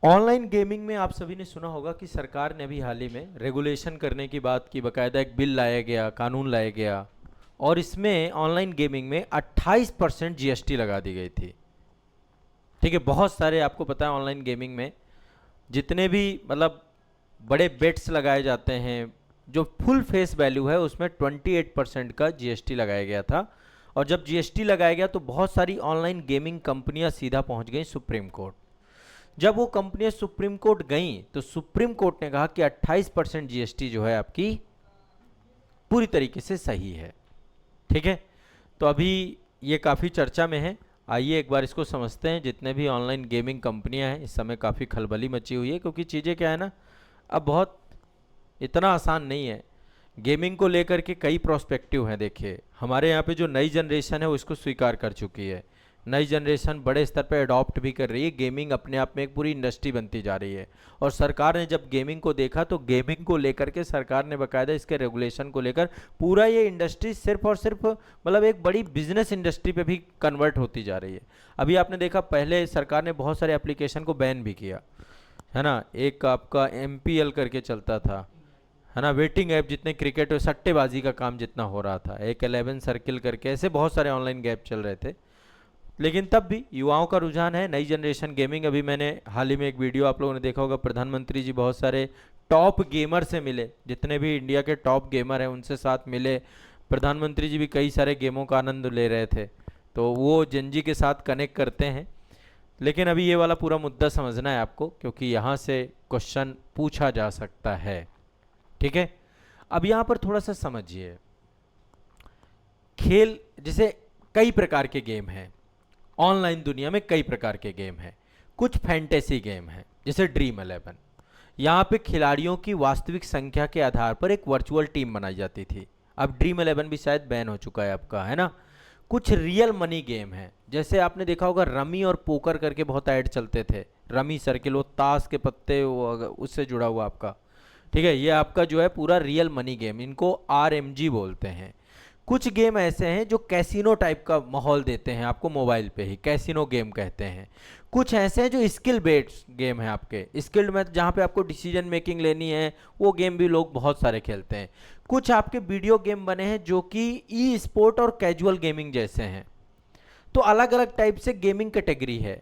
Online gaming में आप सभी ने सुना होगा कि सरकार ने अभी हाल ही में रेगुलेशन करने की बात की, बाकायदा एक बिल लाया गया, कानून लाया गया और इसमें ऑनलाइन गेमिंग में 28% जीएसटी लगा दी गई थी। ठीक है, बहुत सारे आपको पता है ऑनलाइन गेमिंग में जितने भी मतलब बड़े बेट्स लगाए जाते हैं, जो फुल फेस वैल्यू है उसमें 28% का जीएसटी लगाया गया था। और जब जीएसटी लगाया गया तो बहुत सारी ऑनलाइन गेमिंग कंपनियां सीधा पहुंच गई सुप्रीम कोर्ट। जब वो कंपनियां सुप्रीम कोर्ट गई तो सुप्रीम कोर्ट ने कहा कि 28% जीएसटी जो है आपकी पूरी तरीके से सही है। ठीक है, तो अभी ये काफ़ी चर्चा में है। आइए एक बार इसको समझते हैं। जितने भी ऑनलाइन गेमिंग कंपनियां हैं इस समय काफ़ी खलबली मची हुई है, क्योंकि चीज़ें क्या है ना, अब बहुत इतना आसान नहीं है। गेमिंग को लेकर के कई प्रोस्पेक्टिव हैं। देखिए हमारे यहाँ पे जो नई जनरेशन है वो इसको स्वीकार कर चुकी है। नई जनरेशन बड़े स्तर पर अडॉप्ट भी कर रही है। गेमिंग अपने आप में एक पूरी इंडस्ट्री बनती जा रही है। और सरकार ने जब गेमिंग को देखा तो गेमिंग को लेकर के सरकार ने बाकायदा इसके रेगुलेशन को लेकर पूरा ये इंडस्ट्री सिर्फ और सिर्फ मतलब एक बड़ी बिजनेस इंडस्ट्री पे भी कन्वर्ट होती जा रही है। अभी आपने देखा पहले सरकार ने बहुत सारे एप्लीकेशन को बैन भी किया है ना। एक आपका MPL करके चलता था है ना, वेटिंग ऐप, जितने क्रिकेट और सट्टेबाजी का काम जितना हो रहा था, एक 11 सर्किल करके, ऐसे बहुत सारे ऑनलाइन गेम चल रहे थे। लेकिन तब भी युवाओं का रुझान है नई जनरेशन गेमिंग। अभी मैंने हाल ही में एक वीडियो आप लोगों ने देखा होगा, प्रधानमंत्री जी बहुत सारे टॉप गेमर से मिले, जितने भी इंडिया के टॉप गेमर हैं उनसे साथ मिले। प्रधानमंत्री जी भी कई सारे गेमों का आनंद ले रहे थे, तो वो जनजी के साथ कनेक्ट करते हैं। लेकिन अभी ये वाला पूरा मुद्दा समझना है आपको, क्योंकि यहाँ से क्वेश्चन पूछा जा सकता है। ठीक है, अब यहाँ पर थोड़ा सा समझिए। खेल जैसे कई प्रकार के गेम हैं ऑनलाइन दुनिया में, कई प्रकार के गेम हैं। कुछ फैंटेसी गेम हैं जैसे ड्रीम 11। यहाँ पे खिलाड़ियों की वास्तविक संख्या के आधार पर एक वर्चुअल टीम बनाई जाती थी। अब ड्रीम 11 भी शायद बैन हो चुका है आपका, है ना। कुछ रियल मनी गेम हैं, जैसे आपने देखा होगा रमी और पोकर करके बहुत ऐड चलते थे। रमी सर्किल, वो ताश के पत्ते, वो उससे जुड़ा हुआ आपका। ठीक है, ये आपका जो है पूरा रियल मनी गेम, इनको RMG बोलते हैं। कुछ गेम ऐसे हैं जो कैसीनो टाइप का माहौल देते हैं आपको, मोबाइल पे ही कैसीनो गेम कहते हैं। कुछ ऐसे हैं जो स्किल बेस्ड गेम है, आपके स्किल्ड में जहाँ पे आपको डिसीजन मेकिंग लेनी है, वो गेम भी लोग बहुत सारे खेलते हैं। कुछ आपके वीडियो गेम बने हैं जो कि ई स्पोर्ट और कैजुअल गेमिंग जैसे हैं। तो अलग अलग टाइप से गेमिंग कैटेगरी है।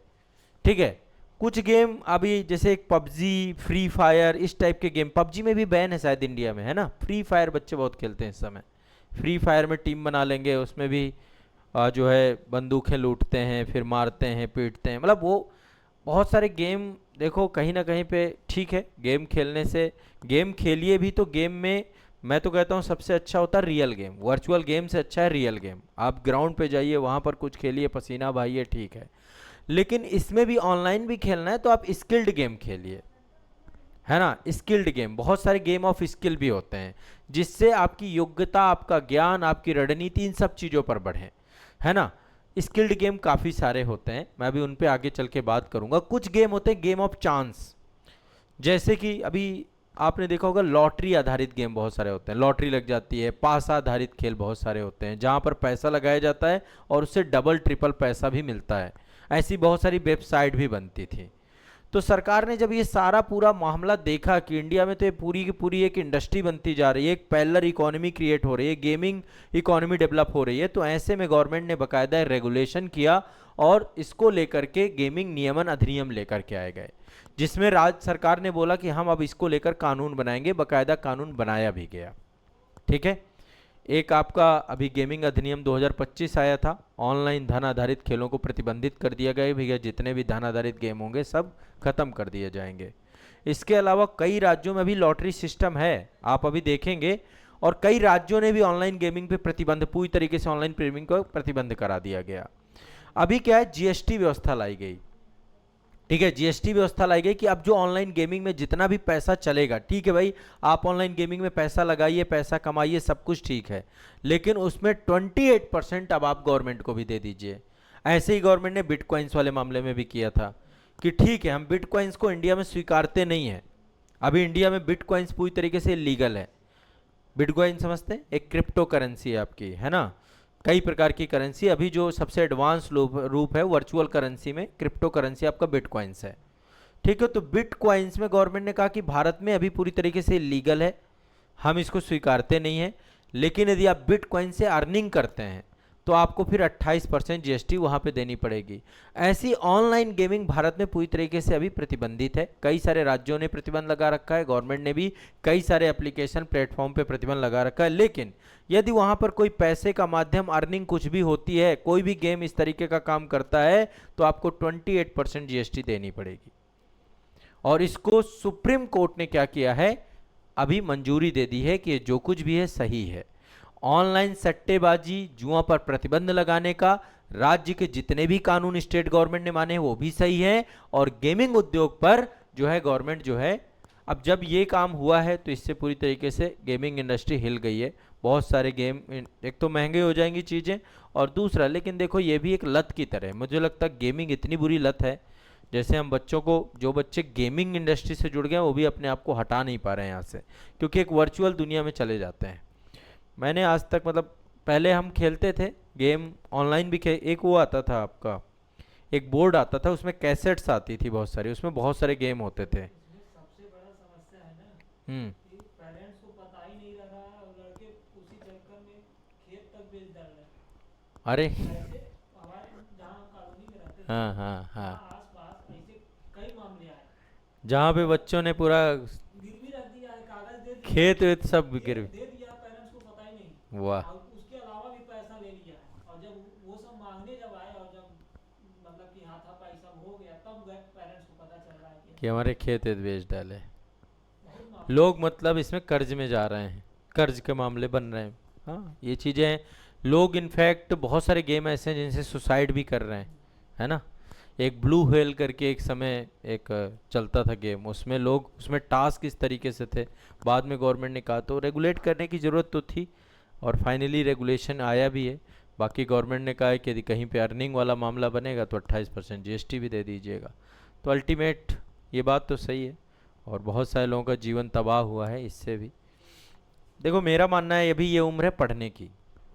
ठीक है, कुछ गेम अभी जैसे एक पबजी, फ्री फायर, इस टाइप के गेम, पबजी में भी बैन है शायद इंडिया में, है ना। फ्री फायर बच्चे बहुत खेलते हैं इस समय। फ्री फायर में टीम बना लेंगे, उसमें भी जो है बंदूकें लूटते हैं, फिर मारते हैं, पीटते हैं, मतलब वो बहुत सारे गेम। देखो कहीं ना कहीं पे ठीक है, गेम खेलने से, गेम खेलिए भी तो गेम में मैं तो कहता हूँ सबसे अच्छा होता है रियल गेम। वर्चुअल गेम से अच्छा है रियल गेम। आप ग्राउंड पे जाइए, वहाँ पर कुछ खेलिए, पसीना बहाइए, ठीक है। लेकिन इसमें भी ऑनलाइन भी खेलना है तो आप स्किल्ड गेम खेलिए, है ना। स्किल्ड गेम, बहुत सारे गेम ऑफ स्किल भी होते हैं, जिससे आपकी योग्यता, आपका ज्ञान, आपकी रणनीति, इन सब चीज़ों पर बढ़े, है ना। स्किल्ड गेम काफ़ी सारे होते हैं, मैं अभी उन पे आगे चल के बात करूंगा। कुछ गेम होते हैं गेम ऑफ चांस, जैसे कि अभी आपने देखा होगा लॉटरी आधारित गेम बहुत सारे होते हैं। लॉटरी लग जाती है, पास आधारित खेल बहुत सारे होते हैं, जहाँ पर पैसा लगाया जाता है और उससे डबल ट्रिपल पैसा भी मिलता है। ऐसी बहुत सारी वेबसाइट भी बनती थी। तो सरकार ने जब ये सारा पूरा मामला देखा कि इंडिया में तो ये पूरी की पूरी एक इंडस्ट्री बनती जा रही है, एक पैरेलल इकोनॉमी क्रिएट हो रही है, गेमिंग इकोनॉमी डेवलप हो रही है, तो ऐसे में गवर्नमेंट ने बाकायदा रेगुलेशन किया और इसको लेकर के गेमिंग नियमन अधिनियम लेकर के आए गए, जिसमें राज्य सरकार ने बोला कि हम अब इसको लेकर कानून बनाएंगे। बाकायदा कानून बनाया भी गया। ठीक है, एक आपका अभी गेमिंग अधिनियम 2025 आया था। ऑनलाइन धन आधारित खेलों को प्रतिबंधित कर दिया गया, भैया जितने भी धन आधारित गेम होंगे सब खत्म कर दिए जाएंगे। इसके अलावा कई राज्यों में भी लॉटरी सिस्टम है, आप अभी देखेंगे। और कई राज्यों ने भी ऑनलाइन गेमिंग पे प्रतिबंध, पूरी तरीके से ऑनलाइन गेमिंग को प्रतिबंध करा दिया गया। अभी क्या है, जीएसटी व्यवस्था लाई गई। ठीक है, जीएसटी व्यवस्था लाई गई कि अब जो ऑनलाइन गेमिंग में जितना भी पैसा चलेगा, ठीक है भाई, आप ऑनलाइन गेमिंग में पैसा लगाइए, पैसा कमाइए, सब कुछ ठीक है, लेकिन उसमें 28% अब आप गवर्नमेंट को भी दे दीजिए। ऐसे ही गवर्नमेंट ने बिटकॉइंस वाले मामले में भी किया था कि ठीक है हम बिटकॉइंस को इंडिया में स्वीकारते नहीं है। अभी इंडिया में बिटकॉइंस पूरी तरीके से लीगल है। बिटकॉइन समझते हैं, एक क्रिप्टो करेंसी है आपकी, है ना। कई प्रकार की करेंसी, अभी जो सबसे एडवांस रूप है वर्चुअल करेंसी में, क्रिप्टो करेंसी आपका बिटकॉइंस है। ठीक है, तो बिटकॉइंस में गवर्नमेंट ने कहा कि भारत में अभी पूरी तरीके से लीगल है, हम इसको स्वीकारते नहीं हैं, लेकिन यदि आप बिटकॉइन से अर्निंग करते हैं तो आपको फिर 28% जीएसटी वहाँ पे देनी पड़ेगी। ऐसी ऑनलाइन गेमिंग भारत में पूरी तरीके से अभी प्रतिबंधित है। कई सारे राज्यों ने प्रतिबंध लगा रखा है, गवर्नमेंट ने भी कई सारे एप्लीकेशन प्लेटफॉर्म पे प्रतिबंध लगा रखा है, लेकिन यदि वहाँ पर कोई पैसे का माध्यम अर्निंग कुछ भी होती है, कोई भी गेम इस तरीके का काम करता है, तो आपको 28% जीएसटी देनी पड़ेगी। और इसको सुप्रीम कोर्ट ने क्या किया है, अभी मंजूरी दे दी है कि जो कुछ भी है सही है। ऑनलाइन सट्टेबाजी जुआ पर प्रतिबंध लगाने का राज्य के जितने भी कानून स्टेट गवर्नमेंट ने माने वो भी सही है, और गेमिंग उद्योग पर जो है गवर्नमेंट जो है, अब जब ये काम हुआ है तो इससे पूरी तरीके से गेमिंग इंडस्ट्री हिल गई है। बहुत सारे गेम, एक तो महंगे हो जाएंगी चीज़ें, और दूसरा लेकिन देखो ये भी एक लत की तरह है। मुझे लगता है गेमिंग इतनी बुरी लत है, जैसे हम बच्चों को, जो बच्चे गेमिंग इंडस्ट्री से जुड़ गए वो भी अपने आप को हटा नहीं पा रहे हैं यहाँ से, क्योंकि एक वर्चुअल दुनिया में चले जाते हैं। मैंने आज तक मतलब पहले हम खेलते थे गेम ऑनलाइन भी एक वो आता था आपका, एक बोर्ड आता था, उसमें कैसेट्स आती थी बहुत सारी, उसमें बहुत सारे गेम होते थे। इसमें सबसे बड़ा समस्या है ना हम्म। कि पेरेंट्स को पता ही नहीं रहा है और लड़के उसी चक्कर में खेत तक बेच डाल रहे अरे हैं। ऐसे हमारे जहाँ हम कॉलोनी में रहते थे हाँ हाँ हाँ, वहाँ आस पास ऐसे कई मामले आए। जहाँ पे बच्चों ने पूरा गिरवी रख दिया है, कागज दे दिए, खेत वेत सब दे गिर। दे दिया, पेरेंट्स को पता ही नहीं, वाह। और उसके अलावा भी पैसा ले लिया है। और जब वो सब मांगने जब आए और जब मतलब कि हाथापाई सब हो गया तब गए पेरेंट्स को पता चल रहा है कि कि हमारे खेत वेत बेच डाले। बहुत मामले लोग मतलब इसमें कर्ज में जा रहे हैं, कर्ज के मामले बन रहे हैं। हाँ ये चीज़ें, लोग इनफैक्ट बहुत सारे गेम ऐसे हैं जिनसे सुसाइड भी कर रहे हैं, है ना। एक ब्लू व्हेल करके एक समय एक चलता था गेम, उसमें लोग, उसमें टास्क इस तरीके से थे, बाद में गवर्नमेंट ने कहा तो रेगुलेट करने की ज़रूरत तो थी, और फाइनली रेगुलेशन आया भी है। बाकी गवर्नमेंट ने कहा है कि यदि कहीं पे अर्निंग वाला मामला बनेगा तो 28% जीएसटी भी दे दीजिएगा। तो अल्टीमेट ये बात तो सही है, और बहुत सारे लोगों का जीवन तबाह हुआ है इससे भी। देखो मेरा मानना है अभी ये उम्र है पढ़ने की,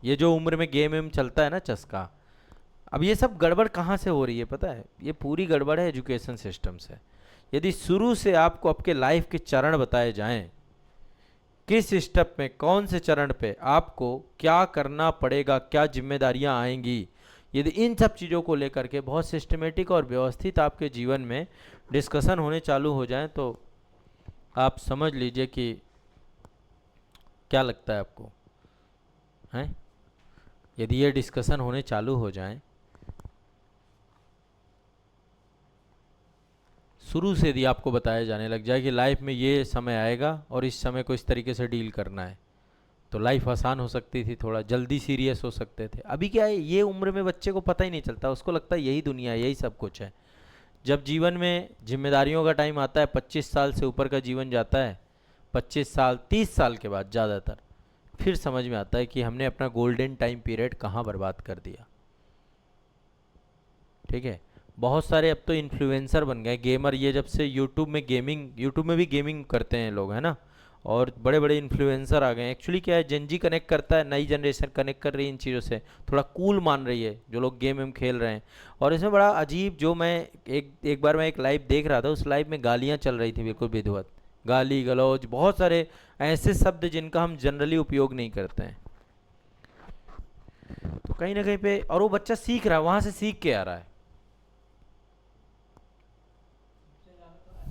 ये जो उम्र में गेम वेम चलता है ना चस्का, अब ये सब गड़बड़ कहाँ से हो रही है पता है, ये पूरी गड़बड़ है एजुकेशन सिस्टम से। यदि शुरू से आपको आपके लाइफ के चरण बताए जाएं, किस स्टेप में, कौन से चरण पे आपको क्या करना पड़ेगा, क्या जिम्मेदारियां आएंगी, यदि इन सब चीज़ों को लेकर के बहुत सिस्टमेटिक और व्यवस्थित आपके जीवन में डिस्कशन होने चालू हो जाएं, तो आप समझ लीजिए कि क्या लगता है आपको, हैं, यदि ये डिस्कशन होने चालू हो जाएं शुरू से, यदि आपको बताया जाने लग जाए कि लाइफ में ये समय आएगा और इस समय को इस तरीके से डील करना है, तो लाइफ आसान हो सकती थी, थोड़ा जल्दी सीरियस हो सकते थे। अभी क्या है, ये उम्र में बच्चे को पता ही नहीं चलता, उसको लगता है यही दुनिया है, यही सब कुछ है। जब जीवन में जिम्मेदारियों का टाइम आता है, 25 साल से ऊपर का जीवन जाता है, 25 साल 30 साल के बाद ज़्यादातर फिर समझ में आता है कि हमने अपना गोल्डन टाइम पीरियड कहाँ बर्बाद कर दिया। ठीक है, बहुत सारे अब तो इन्फ्लुएंसर बन गए गेमर, ये जब से यूट्यूब में गेमिंग, यूट्यूब में भी गेमिंग करते हैं लोग, है ना, और बड़े बड़े इन्फ्लुएंसर आ गए। एक्चुअली क्या है, जेनजी कनेक्ट करता है, नई जनरेशन कनेक्ट कर रही है इन चीज़ों से, थोड़ा कूल मान रही है जो लोग गेम वेम खेल रहे हैं। और इसमें बड़ा अजीब, जो मैं एक बार मैं एक लाइव देख रहा था, उस लाइव में गालियाँ चल रही थी बिल्कुल विधिवत, गाली गलौज, बहुत सारे ऐसे शब्द जिनका हम जनरली उपयोग नहीं करते हैं। तो कहीं ना कहीं पे, और वो बच्चा सीख रहा है, वहाँ से सीख के आ रहा है। सबसे ज़्यादा तो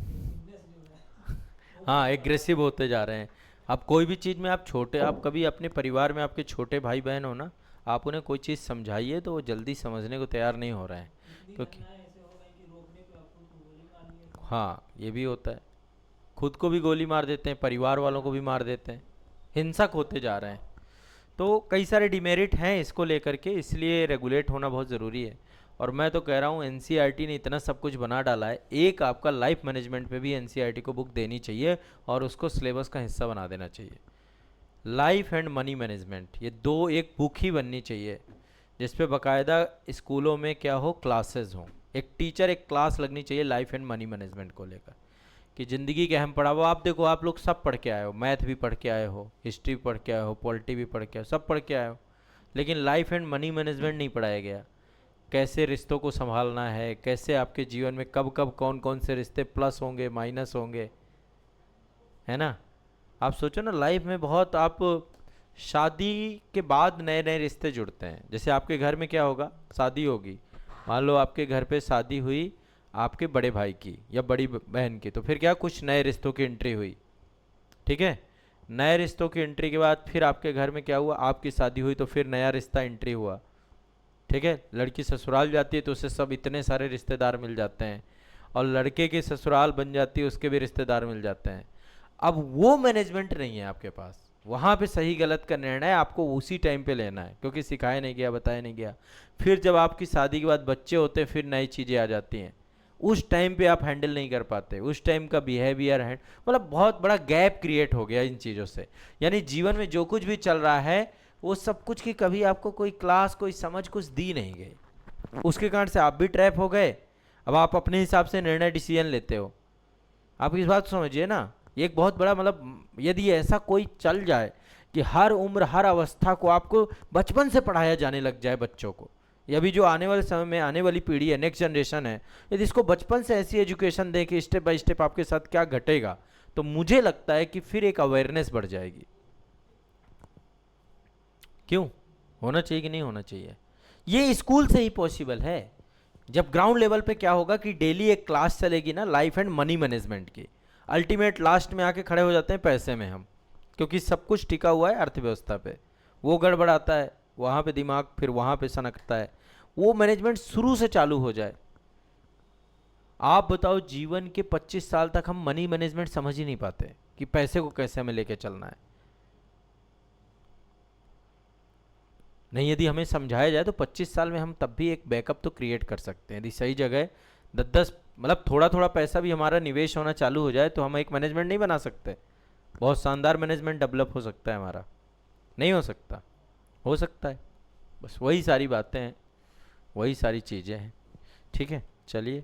एग्रेसिवनेस जो है वो हाँ बहुत बढ़ रहा एग्रेसिव होते जा रहे हैं। आप कोई भी चीज़ में, आप छोटे, आप कभी अपने परिवार में आपके छोटे भाई बहन हो ना, आप उन्हें कोई चीज़ समझाइए तो वो जल्दी समझने को तैयार नहीं हो रहे हैं, है। इतनी क्योंकि घटनाएं ऐसे हो गई कि रोकने पे अब खुद को गोली मार लिए थे। हाँ ये भी होता है, खुद को भी गोली मार देते हैं, परिवार वालों को भी मार देते हैं, हिंसक होते जा रहे हैं। तो कई सारे डिमेरिट हैं इसको लेकर के, इसलिए रेगुलेट होना बहुत ज़रूरी है। और मैं तो कह रहा हूँ एनसीईआरटी ने इतना सब कुछ बना डाला है, एक आपका लाइफ मैनेजमेंट पे भी एनसीईआरटी को बुक देनी चाहिए और उसको सिलेबस का हिस्सा बना देना चाहिए। लाइफ एंड मनी मैनेजमेंट, ये दो एक बुक ही बननी चाहिए, जिस पे बाकायदा स्कूलों में क्या हो, क्लासेस हों, एक टीचर एक क्लास लगनी चाहिए लाइफ एंड मनी मैनेजमेंट को लेकर, कि ज़िंदगी के अहम पड़ाव। आप देखो, आप लोग सब पढ़ के आए हो, मैथ भी पढ़ के आए हो, हिस्ट्री भी पढ़ के आए हो, पॉलिटी भी पढ़ के आए हो, सब पढ़ के आए हो, लेकिन लाइफ एंड मनी मैनेजमेंट नहीं पढ़ाया गया। कैसे रिश्तों को संभालना है, कैसे आपके जीवन में कब कब कौन कौन से रिश्ते प्लस होंगे माइनस होंगे, है ना। आप सोचो ना, लाइफ में बहुत आप शादी के बाद नए नए रिश्ते जुड़ते हैं। जैसे आपके घर में क्या होगा, शादी होगी, मान लो आपके घर पे शादी हुई आपके बड़े भाई की या बड़ी बहन की, तो फिर क्या कुछ नए रिश्तों की एंट्री हुई, ठीक है। नए रिश्तों की एंट्री के बाद फिर आपके घर में क्या हुआ, आपकी शादी हुई तो फिर नया रिश्ता एंट्री हुआ, ठीक है। लड़की ससुराल जाती है तो उसे सब इतने सारे रिश्तेदार मिल जाते हैं, और लड़के की ससुराल बन जाती है उसके भी रिश्तेदार मिल जाते हैं। अब वो मैनेजमेंट नहीं है आपके पास, वहाँ पे सही गलत का निर्णय आपको उसी टाइम पे लेना है, क्योंकि सिखाया नहीं गया, बताया नहीं गया। फिर जब आपकी शादी के बाद बच्चे होते हैं फिर नई चीज़ें आ जाती हैं, उस टाइम पे आप हैंडल नहीं कर पाते, उस टाइम का बिहेवियर है, मतलब बहुत बड़ा गैप क्रिएट हो गया इन चीज़ों से। यानी जीवन में जो कुछ भी चल रहा है वो सब कुछ की कभी आपको कोई क्लास कोई समझ कुछ दी नहीं गई, उसके कारण से आप भी ट्रैप हो गए। अब आप अपने हिसाब से निर्णय डिसीजन लेते हो। आप इस बात समझिए ना, ये एक बहुत बड़ा मतलब यदि ऐसा कोई चल जाए कि हर उम्र हर अवस्था को आपको बचपन से पढ़ाया जाने लग जाए बच्चों को, या भी जो आने वाले समय में आने वाली पीढ़ी है, नेक्स्ट जनरेशन है, यदि इसको बचपन से ऐसी एजुकेशन दे कि स्टेप बाय स्टेप आपके साथ क्या घटेगा, तो मुझे लगता है कि फिर एक अवेयरनेस बढ़ जाएगी। क्यों होना चाहिए कि नहीं होना चाहिए, ये स्कूल से ही पॉसिबल है। जब ग्राउंड लेवल पे क्या होगा कि डेली एक क्लास चलेगी ना लाइफ एंड मनी मैनेजमेंट की, अल्टीमेट लास्ट में आके खड़े हो जाते हैं पैसे में हम, क्योंकि सब कुछ टिका हुआ है अर्थव्यवस्था पे, वो गड़बड़ाता है वहाँ पे दिमाग फिर वहाँ पे सनकता है। वो मैनेजमेंट शुरू से चालू हो जाए। आप बताओ, जीवन के 25 साल तक हम मनी मैनेजमेंट समझ ही नहीं पाते कि पैसे को कैसे हमें लेके चलना है। नहीं, यदि हमें समझाया जाए तो 25 साल में हम तब भी एक बैकअप तो क्रिएट कर सकते हैं। यदि सही जगह 10-10 मतलब थोड़ा थोड़ा पैसा भी हमारा निवेश होना चालू हो जाए तो हम एक मैनेजमेंट नहीं बना सकते, बहुत शानदार मैनेजमेंट डेवलप हो सकता है हमारा। नहीं हो सकता, हो सकता है। बस वही सारी बातें हैं, वही सारी चीज़ें हैं। ठीक है, चलिए।